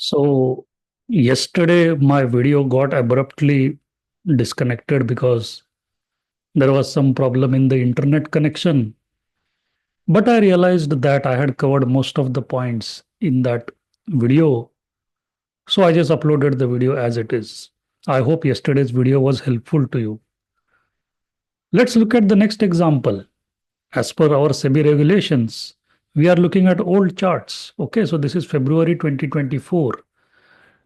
So yesterday my video got abruptly disconnected because there was some problem in the internet connection. But I realized that I had covered most of the points in that video. So I just uploaded the video as it is. I hope yesterday's video was helpful to you. Let's look at the next example. As per our SEBI regulations, we are looking at old charts. Okay, so this is February 2024.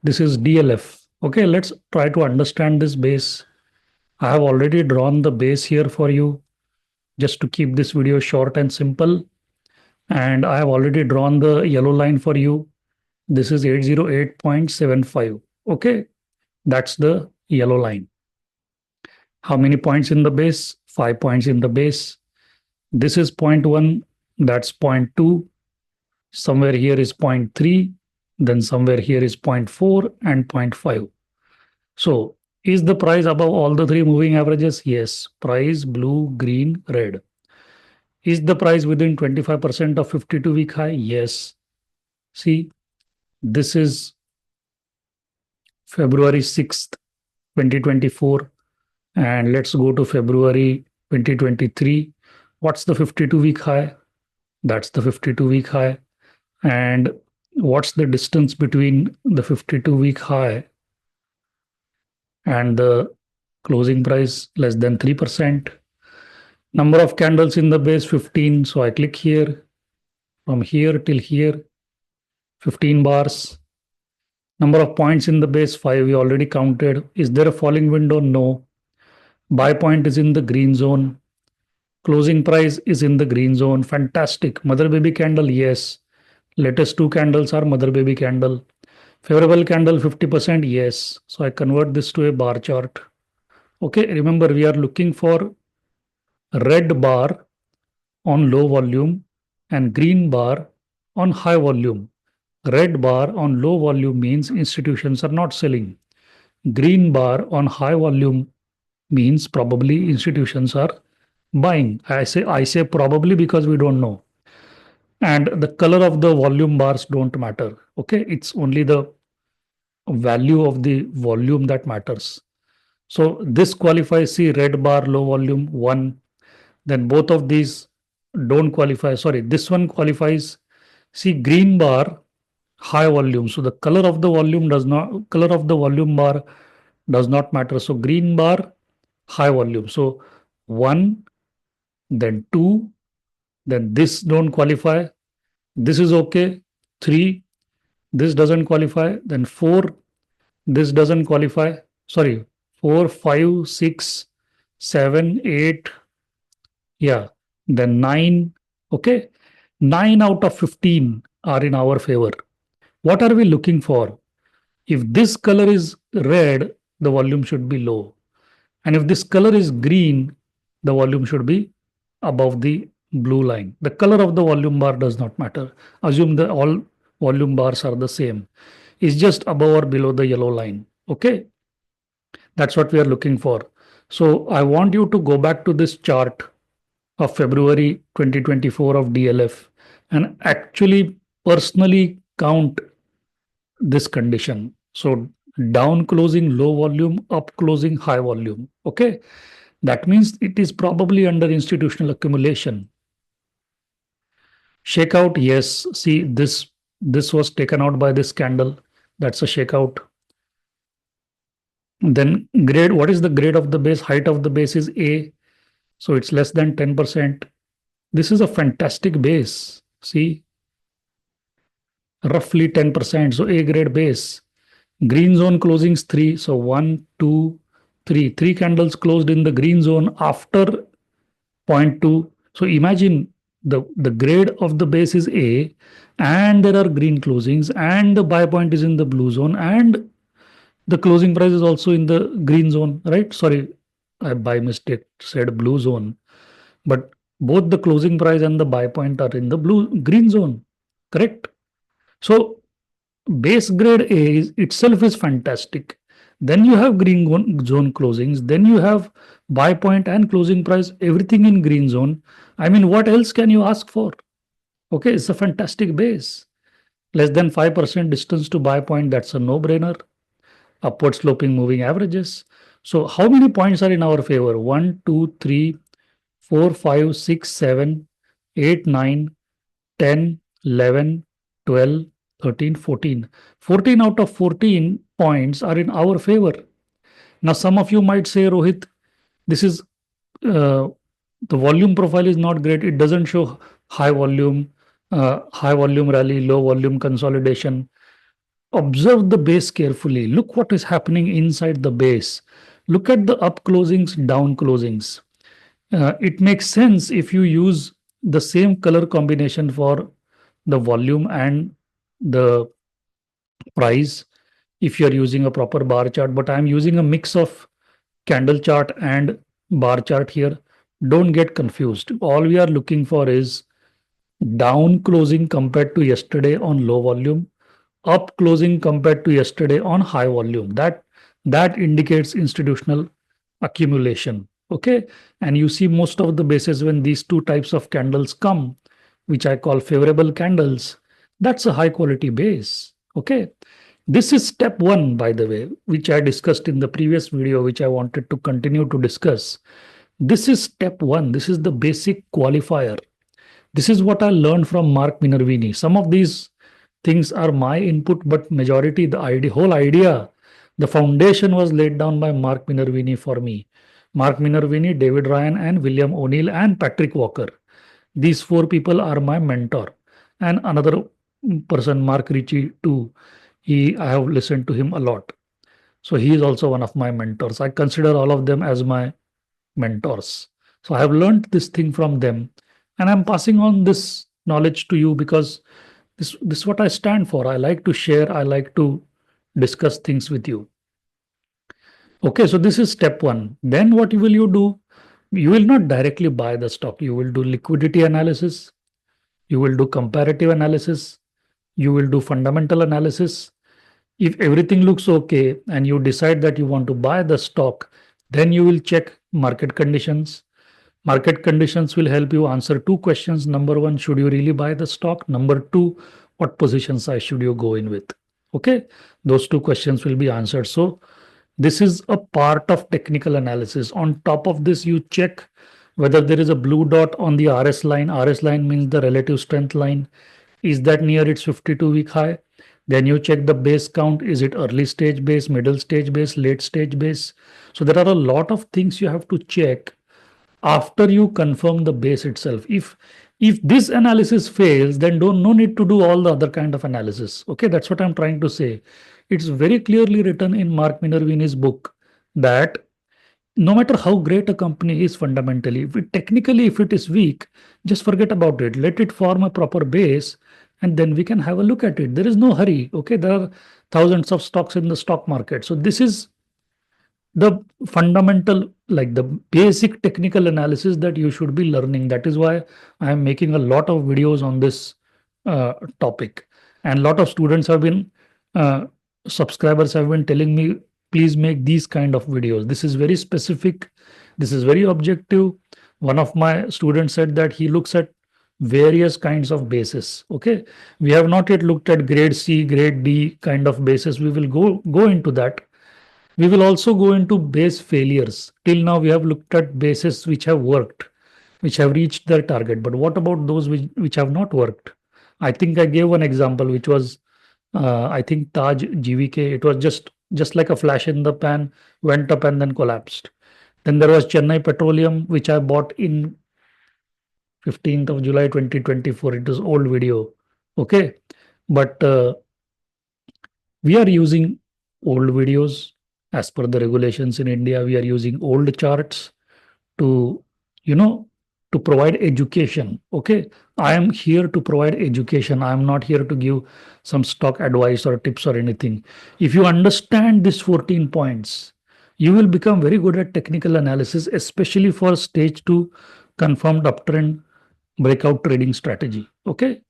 This is DLF. Okay, let's try to understand this base. I have already drawn the base here for you just to keep this video short and simple. And I have already drawn the yellow line for you. This is 808.75. Okay, that's the yellow line. How many points in the base? 5 points in the base. This is 0.1, that's 0.2. Somewhere here is 0.3, then somewhere here is 0.4 and 0.5. So is the price above all the three moving averages? Yes. Price blue, green, red. Is the price within 25% of 52-week high? Yes. See, this is February 6th, 2024. And let's go to February 2023. What's the 52-week high? That's the 52-week high. And what's the distance between the 52-week high and the closing price? Less than 3%. Number of candles in the base 15. So I click here. From here till here, 15 bars. Number of points in the base 5. We already counted. Is there a falling window? No. Buy point is in the green zone. Closing price is in the green zone. Fantastic. Mother baby candle? Yes. Latest two candles are mother baby candle. Favorable candle 50%? Yes. So I convert this to a bar chart. Okay, remember we are looking for red bar on low volume and green bar on high volume. Red bar on low volume means institutions are not selling. Green bar on high volume means probably institutions are buying. I say probably because we don't know. And the color of the volume bars don't matter. Okay, it's only the value of the volume that matters. So this qualifies. See, red bar low volume 1. Then both of these don't qualify. Sorry, this one qualifies. See, green bar high volume. So the color of the volume bar does not matter. So green bar high volume. So 1, then 2, then this don't qualify. This is okay. 3, this doesn't qualify. Then 4, this doesn't qualify. Sorry, 4, 5, 6, 7, 8. Yeah. Then 9. Okay. 9 out of 15 are in our favor. What are we looking for? If this color is red, the volume should be low. And if this color is green, the volume should be above the blue line. The color of the volume bar does not matter. Assume that all volume bars are the same. It's just above or below the yellow line. Okay. That's what we are looking for. So I want you to go back to this chart of February 2024 of DLF and actually personally count this condition. So down closing low volume, up closing high volume. Okay. That means it is probably under institutional accumulation. Shakeout, yes. See, this was taken out by this candle. That's a shakeout. Then grade, what is the grade of the base? Height of the base is A. So it's less than 10%. This is a fantastic base. See, roughly 10%. So A grade base. Green zone closings 3. So 1, 2, 3. 3 candles closed in the green zone after 0.2. So imagine the grade of the base is A and there are green closings and the buy point is in the blue zone and the closing price is also in the green zone, right? Sorry, I by mistake said blue zone. But both the closing price and the buy point are in the green zone, correct? So base grade A itself is fantastic. Then you have green zone closings. Then you have buy point and closing price, everything in green zone. I mean, what else can you ask for? Okay, it's a fantastic base. Less than 5% distance to buy point, that's a no-brainer. Upward sloping moving averages. So how many points are in our favor? 1, 2, 3, 4, 5, 6, 7, 8, 9, 10, 11, 12, 13, 14. 14 out of 14 points are in our favor. Now, some of you might say, Rohit, this is uh, the volume profile is not great. It doesn't show high volume rally, low volume consolidation. Observe the base carefully. Look what is happening inside the base. Look at the up closings, down closings. It makes sense if you use the same color combination for the volume and the price if you're using a proper bar chart, but I'm using a mix of candle chart and bar chart here. Don't get confused. All we are looking for is down closing compared to yesterday on low volume, up closing compared to yesterday on high volume. That indicates institutional accumulation. Okay. And you see most of the bases when these two types of candles come, which I call favorable candles, that's a high quality base. Okay. This is step one, by the way, which I discussed in the previous video, which I wanted to continue to discuss. This is step one. This is the basic qualifier. This is what I learned from Mark Minervini. Some of these things are my input, but majority, whole idea, the foundation was laid down by Mark Minervini for me. Mark Minervini, David Ryan, and William O'Neill, and Patrick Walker. These four people are my mentor. And another person, Mark Ritchie, too. I have listened to him a lot. So he is also one of my mentors. I consider all of them as my mentors. So I have learned this thing from them, and I'm passing on this knowledge to you because this is what I stand for. I like to share. I like to discuss things with you. Okay, so this is step one. Then what will you do? You will not directly buy the stock. You will do liquidity analysis. You will do comparative analysis. You will do fundamental analysis. If everything looks okay and you decide that you want to buy the stock, then you will check market conditions. Market conditions will help you answer two questions. Number one, should you really buy the stock? Number two, what position size should you go in with? Okay, those two questions will be answered. So, this is a part of technical analysis. On top of this, you check whether there is a blue dot on the RS line. RS line means the relative strength line. Is that near its 52-week high? Then you check the base count. Is it early stage base, middle stage base, late stage base? So there are a lot of things you have to check after you confirm the base itself. If this analysis fails, then don't no need to do all the other kind of analysis. Okay, that's what I'm trying to say. It's very clearly written in Mark Minervini's book that no matter how great a company is fundamentally, if it is weak, just forget about it. Let it form a proper base, and then we can have a look at it. There is no hurry. Okay, there are thousands of stocks in the stock market. So this is the fundamental, like the basic technical analysis that you should be learning. That is why I am making a lot of videos on this topic, and a lot of students have been uh, subscribers have been telling me, please make these kind of videos. This is very specific, this is very objective. One of my students said that he looks at various kinds of bases. Okay, we have not yet looked at grade C, grade D kind of bases. We will go into that. We will also go into base failures. Till now, we have looked at bases which have worked, which have reached their target. But what about those which have not worked? I think I gave one example, which was, I think Taj GVK. It was just like a flash in the pan, went up and then collapsed. Then there was Chennai Petroleum, which I bought in 15th of July 2024. It was old video. Okay. But we are using old videos as per the regulations in India. We are using old charts to, you know, to provide education. Okay. I am here to provide education. I am not here to give some stock advice or tips or anything. If you understand these 14 points, you will become very good at technical analysis, especially for stage two confirmed uptrend breakout trading strategy. Okay.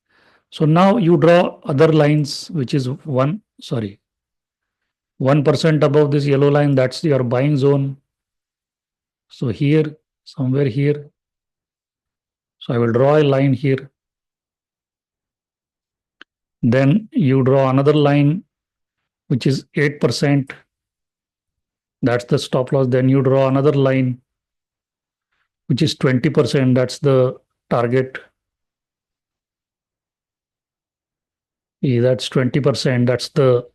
So now you draw other lines, which is 1% above this yellow line, that's your buying zone. So here, somewhere here. So I will draw a line here. Then you draw another line, which is 8%. That's the stop loss. Then you draw another line, which is 20%. That's the target. That's 20%. That's the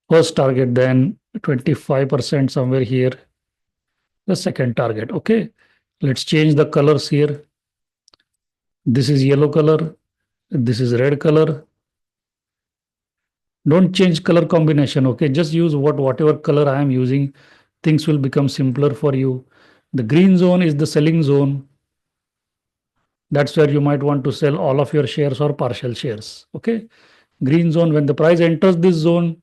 first target. Then 25% somewhere here, the second target. Okay. Let's change the colors here. This is yellow color. This is red color. Don't change color combination. Okay. Just use whatever color I am using. Things will become simpler for you. The green zone is the selling zone. That's where you might want to sell all of your shares or partial shares. Okay. Green zone, when the price enters this zone,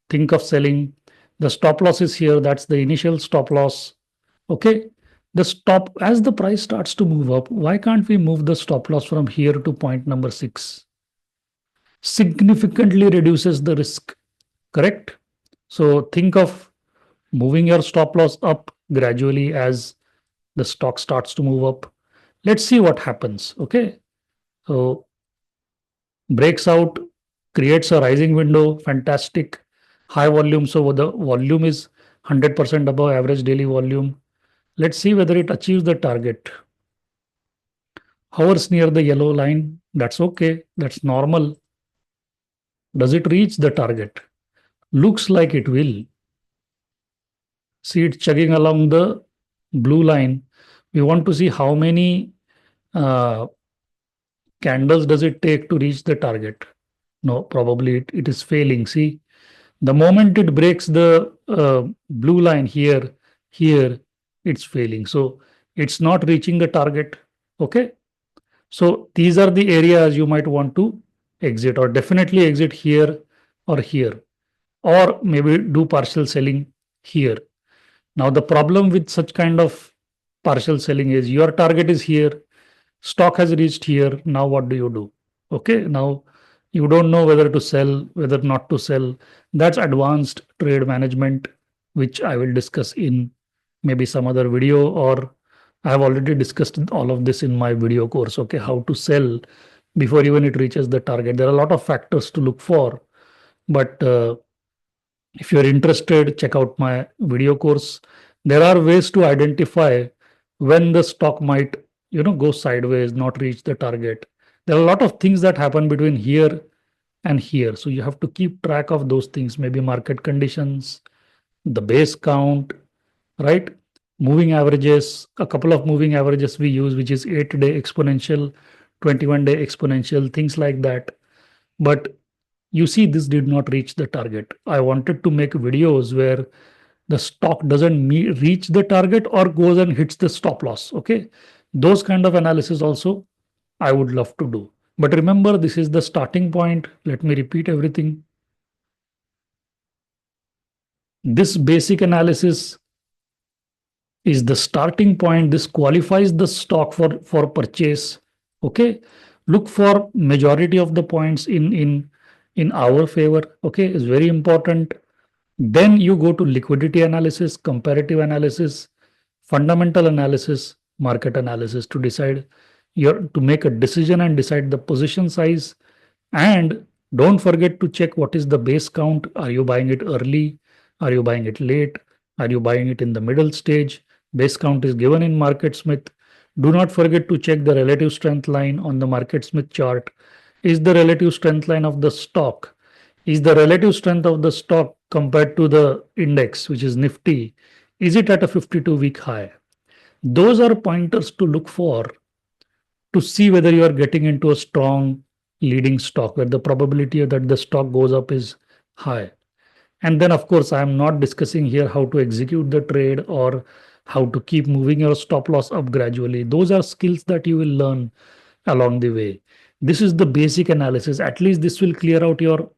think of selling. The stop loss is here. That's the initial stop loss. Okay. The stop, as the price starts to move up, why can't we move the stop loss from here to point number 6? Significantly reduces the risk. Correct. So think of moving your stop loss up gradually as the stock starts to move up. Let's see what happens. Okay. So breaks out, creates a rising window, fantastic. High volume. So the volume is 100% above average daily volume. Let's see whether it achieves the target. Hovers near the yellow line. That's okay. That's normal. Does it reach the target? Looks like it will. See it chugging along the blue line. We want to see how many candles does it take to reach the target. No, probably it is failing. See, the moment it breaks the blue line here, it's failing. So it's not reaching the target. Okay. So these are the areas you might want to exit, or definitely exit here or here, or maybe do partial selling here. Now, the problem with such kind of partial selling is your target is here, stock has reached here. Now, what do you do? Okay. Now, you don't know whether to sell, whether not to sell. That's advanced trade management, which I will discuss in maybe some other video, or I have already discussed all of this in my video course. Okay. How to sell before even it reaches the target. There are a lot of factors to look for, but if you're interested, check out my video course. There are ways to identify when the stock might, go sideways, not reach the target. There are a lot of things that happen between here and here. So you have to keep track of those things, maybe market conditions, the base count, right? Moving averages, a couple of moving averages we use, which is 8-day exponential, 21-day exponential, things like that. But you see, this did not reach the target. I wanted to make videos where the stock doesn't reach the target or goes and hits the stop loss. Okay. Those kind of analysis also I would love to do. But remember, this is the starting point. Let me repeat everything. This basic analysis is the starting point. This qualifies the stock for purchase. Okay. Look for majority of the points in our favor. Okay. It's very important. Then you go to liquidity analysis, comparative analysis, fundamental analysis, market analysis to decide to make a decision and decide the position size. And don't forget to check what is the base count. Are you buying it early? Are you buying it late? Are you buying it in the middle stage? Base count is given in MarketSmith. Do not forget to check the relative strength line on the MarketSmith chart. Is the relative strength line of the stock? Is the relative strength of the stock compared to the index, which is Nifty, is it at a 52-week high? Those are pointers to look for to see whether you are getting into a strong leading stock where the probability that the stock goes up is high. And then, of course, I am not discussing here how to execute the trade or how to keep moving your stop loss up gradually. Those are skills that you will learn along the way. This is the basic analysis. At least this will clear out your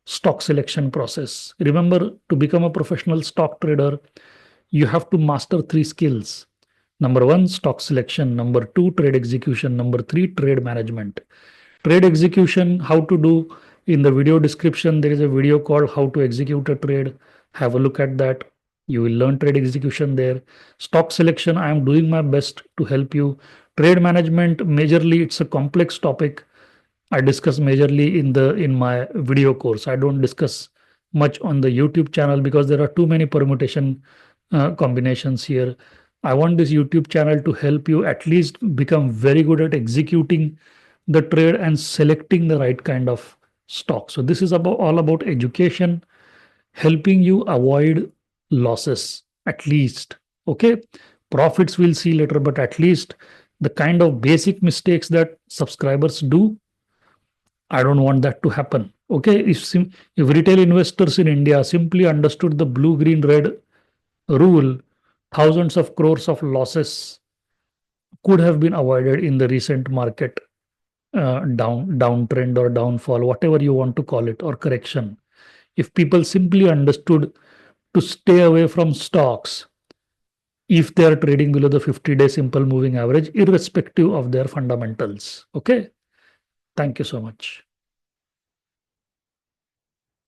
stock selection process. Remember, to become a professional stock trader, you have to master 3 skills. Number 1, stock selection. Number 2, trade execution. Number 3, trade management. Trade execution, how to do. In the video description, there is a video called How to Execute a Trade. Have a look at that. You will learn trade execution there. Stock selection, I am doing my best to help you. Trade management, majorly, it's a complex topic. I discuss majorly in my video course. I don't discuss much on the YouTube channel because there are too many permutation combinations here. I want this YouTube channel to help you at least become very good at executing the trade and selecting the right kind of stock. So this is about all about education, helping you avoid losses at least. Okay, profits we'll see later, but at least the kind of basic mistakes that subscribers do, I don't want that to happen. Okay, if retail investors in India simply understood the blue, green, red rule, thousands of crores of losses could have been avoided in the recent market downtrend or downfall, whatever you want to call it, or correction. If people simply understood to stay away from stocks if they are trading below the 50-day simple moving average, irrespective of their fundamentals. Okay, thank you so much.